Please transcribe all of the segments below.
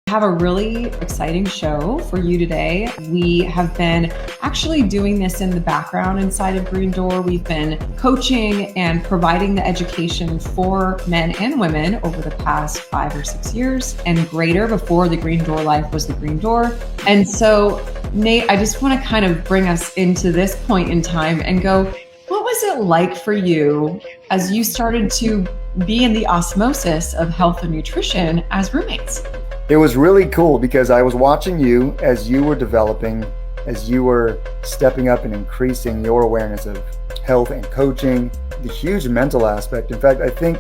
Have a really exciting show for you today. We have been actually doing this in the background inside of Green Door. We've been coaching and providing the education for men and women over the past 5 or 6 years and greater before the Green Door Life was the Green Door. And so, Nate, I just want to kind of bring us into this point in time and go, what was it like for you as you started to be in the osmosis of health and nutrition as roommates? It was really cool because I was watching you as you were developing, as you were stepping up and increasing your awareness of health and coaching, the huge mental aspect. In fact, I think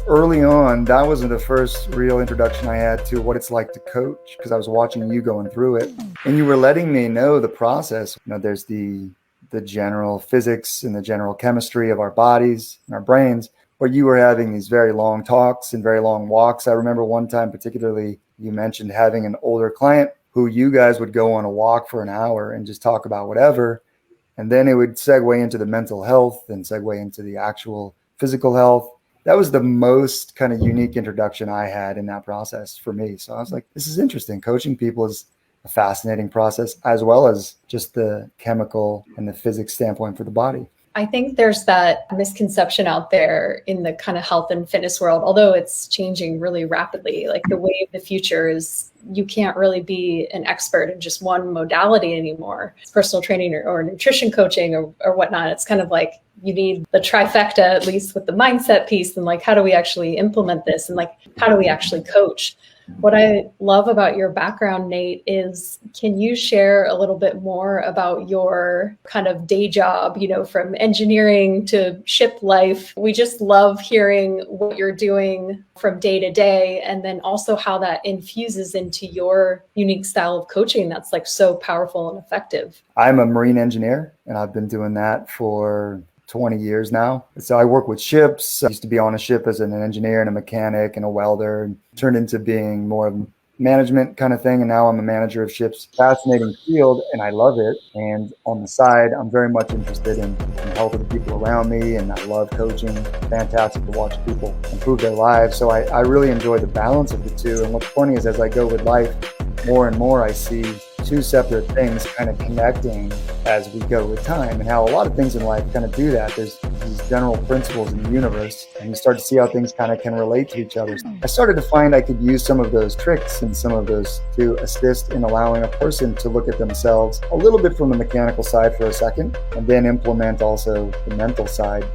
early on, that was the first real introduction I had to what it's like to coach, because I was watching you going through it and you were letting me know the process. There's the general physics and the general chemistry of our bodies and our brains, where you were having these very long talks and very long walks. I remember one time particularly, you mentioned having an older client who you guys would go on a walk for an hour and just talk about whatever. And then it would segue into the mental health and segue into the actual physical health. That was the most kind of unique introduction I had in that process for me. So I was like, this is interesting. Coaching people is a fascinating process, as well as just the chemical and the physics standpoint for the body. I think there's that misconception out there in the kind of health and fitness world, although it's changing really rapidly. Like the way of the future is you can't really be an expert in just one modality anymore. It's personal training or nutrition coaching or whatnot. It's kind of like you need the trifecta, at least with the mindset piece, and like, how do we actually implement this? And like, how do we actually coach? What I love about your background, Nate, is can you share a little bit more about your kind of day job, from engineering to ship life? We just love hearing what you're doing from day to day, and then also how that infuses into your unique style of coaching that's like so powerful and effective. I'm a marine engineer, and I've been doing that for 20 years now. So I work with ships. I used to be on a ship as an engineer and a mechanic and a welder, and turned into being more of a management kind of thing. And now I'm a manager of ships. Fascinating field, and I love it. And on the side, I'm very much interested in helping the people around me, and I love coaching. Fantastic to watch people improve their lives. So I really enjoy the balance of the two. And what's funny is as I go with life, more and more I see two separate things kind of connecting as we go with time, and how a lot of things in life kind of do that. There's these general principles in the universe, and you start to see how things kind of can relate to each other. I started to find I could use some of those tricks and some of those to assist in allowing a person to look at themselves a little bit from the mechanical side for a second, and then implement also the mental side